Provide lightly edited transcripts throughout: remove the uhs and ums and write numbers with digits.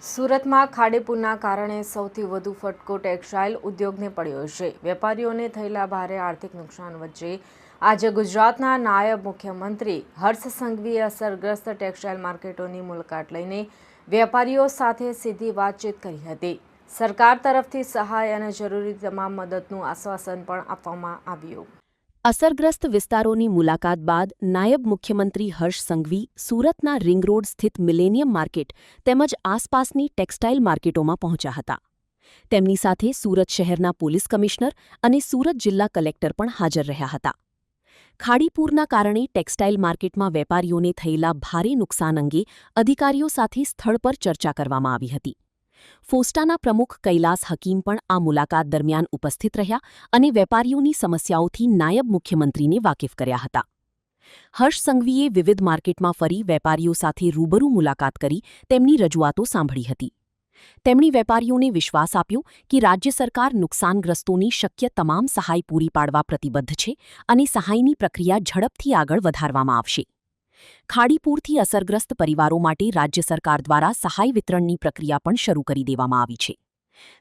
સુરતમાં ખાડીપુરના કારણે સૌથી વધુ ફટકો ટેક્સટાઇલ ઉદ્યોગને પડ્યો છે। વેપારીઓને થયેલા ભારે આર્થિક નુકસાન વચ્ચે આજે ગુજરાતના નાયબ મુખ્યમંત્રી હર્ષ સંઘવીએ અસરગ્રસ્ત ટેક્સટાઇલ માર્કેટોની મુલાકાત લઈને વેપારીઓ સાથે સીધી વાતચીત કરી હતી। સરકાર તરફથી સહાય અને જરૂરી તમામ મદદનું આશ્વાસન પણ આપવામાં આવ્યું। અસરગ્રસ્ત વિસ્તારોની મુલાકાત બાદ નાયબ મુખ્યમંત્રી હર્ષ સંઘવી સુરતના રિંગ રોડ સ્થિત મિલેનિયમ માર્કેટ તેમજ આસપાસની ટેક્સટાઇલ માર્કેટોમાં પહોંચ્યા હતા। તેમની સાથે સુરત શહેરના પોલીસ કમિશનર અને સુરત જિલ્લા કલેક્ટર પણ હાજર રહ્યા હતા। ખાડીપુરના કારણે ટેક્સટાઇલ માર્કેટમાં વેપારીઓને થયેલા ભારે નુકસાન અંગે અધિકારીઓ સાથે સ્થળ પર ચર્ચા કરવામાં આવી હતી। ફોસ્ટાના પ્રમુખ કૈલાસ હકીમ પણ આ મુલાકાત દરમિયાન ઉપસ્થિત રહ્યા અને વેપારીઓની સમસ્યાઓથી નાયબ મુખ્યમંત્રીને વાકેફ કર્યા હતા। હર્ષ સંઘવીએ વિવિધ માર્કેટમાં ફરી વેપારીઓ સાથે રૂબરૂ મુલાકાત કરી તેમની રજૂઆતો સાંભળી હતી। તેમણે વેપારીઓને વિશ્વાસ આપ્યો કે રાજ્ય સરકાર નુકસાનગ્રસ્તોની શક્ય તમામ સહાય પૂરી પાડવા પ્રતિબદ્ધ છે અને સહાયની પ્રક્રિયા ઝડપથી આગળ વધારવામાં આવશે। ખાડીપુરથી અસરગ્રસ્ત પરિવારો માટે રાજ્ય સરકાર દ્વારા સહાય વિતરણની પ્રક્રિયા પણ શરૂ કરી દેવામાં આવી છે।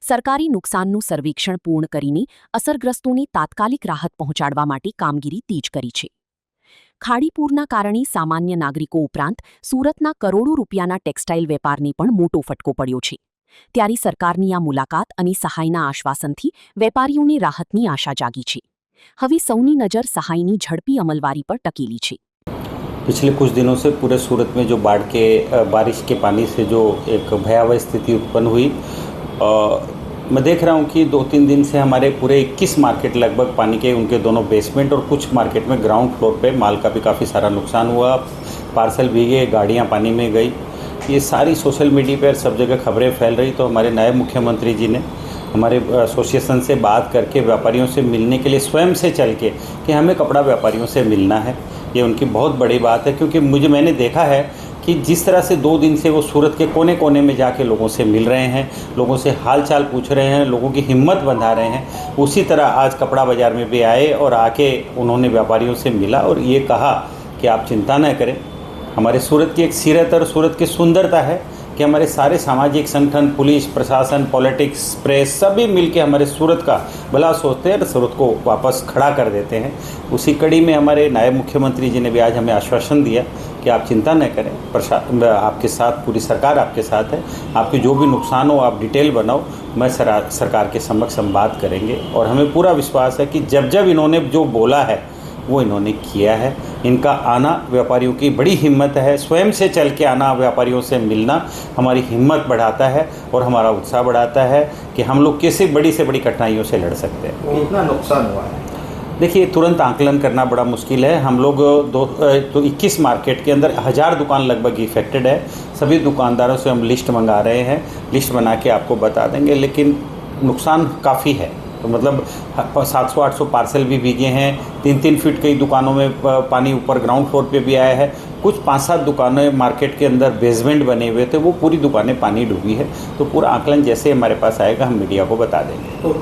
સરકારી નુકસાનનું સર્વેક્ષણ પૂર્ણ કરીને અસરગ્રસ્તોને તાત્કાલિક રાહત પહોંચાડવા માટે કામગીરી તેજ કરી છે। ખાડીપુરના કારણે સામાન્ય નાગરિકો ઉપરાંત સુરતના કરોડો રૂપિયાના ટેક્સટાઇલ વેપારને પણ મોટો ફટકો પડ્યો છે। ત્યારે સરકારની આ મુલાકાત અને સહાયના આશ્વાસનથી વેપારીઓને રાહતની આશા જાગી છે। હવે સૌની નજર સહાયની ઝડપી અમલવારી પર ટકેલી છે। पिछले कुछ दिनों से पूरे सूरत में जो बारिश के पानी से जो एक भयावह स्थिति उत्पन्न हुई, मैं देख रहा हूँ कि 2-3 दिन से हमारे पूरे 21 मार्केट लगभग पानी के उनके दोनों बेसमेंट और कुछ मार्केट में ग्राउंड फ्लोर पे माल का भी काफ़ी सारा नुकसान हुआ। पार्सल भीगे, गाड़ियाँ पानी में गई। ये सारी सोशल मीडिया पर सब जगह खबरें फैल रही, तो हमारे नायब मुख्यमंत्री जी ने हमारे एसोसिएशन से बात करके व्यापारियों से मिलने के लिए स्वयं से चल के कि हमें कपड़ा व्यापारियों से मिलना है। ये उनकी बहुत बड़ी बात है, क्योंकि मैंने देखा है कि जिस तरह से 2 दिन से वो सूरत के कोने कोने में जाके लोगों से मिल रहे हैं, लोगों से हाल चाल पूछ रहे हैं, लोगों की हिम्मत बंधा रहे हैं, उसी तरह आज कपड़ा बाज़ार में भी आए और आके उन्होंने व्यापारियों से मिला और ये कहा कि आप चिंता न करें। हमारे सूरत की एक सीरत और सूरत की सुंदरता है कि हमारे सारे सामाजिक संगठन, पुलिस प्रशासन, पॉलिटिक्स, प्रेस सभी मिलके हमारे सूरत का भला सोचते हैं और सूरत को वापस खड़ा कर देते हैं। उसी कड़ी में हमारे नायब मुख्यमंत्री जी ने भी आज हमें आश्वासन दिया कि आप चिंता न करें, आपके साथ पूरी सरकार आपके साथ है। आपके जो भी नुकसान हो आप डिटेल बनाओ, मैं सरकार के समक्ष हम बात करेंगे। और हमें पूरा विश्वास है कि जब जब इन्होंने जो बोला है वो इन्होंने किया है। इनका आना व्यापारियों की बड़ी हिम्मत है, स्वयं से चल के आना, व्यापारियों से मिलना हमारी हिम्मत बढ़ाता है और हमारा उत्साह बढ़ाता है कि हम लोग कैसे बड़ी से बड़ी कठिनाइयों से लड़ सकते हैं। कितना नुकसान हुआ है? देखिए, तुरंत आकलन करना बड़ा मुश्किल है। हम लोग 21 मार्केट के अंदर 1000 दुकान लगभग इफेक्टेड है। सभी दुकानदारों से हम लिस्ट मंगा रहे हैं, लिस्ट बना के आपको बता देंगे, लेकिन नुकसान काफ़ी है। तो मतलब 700-800 पार्सल भी भीगे हैं। 3-3 फीट कई दुकानों में पानी ऊपर ग्राउंड फ्लोर पे भी आया है। कुछ 5-7 दुकानें मार्केट के अंदर बेसमेंट बने हुए थे, वो पूरी दुकानें पानी डूबी है। तो पूरा आकलन जैसे हमारे पास आएगा हम मीडिया को बता देंगे। तो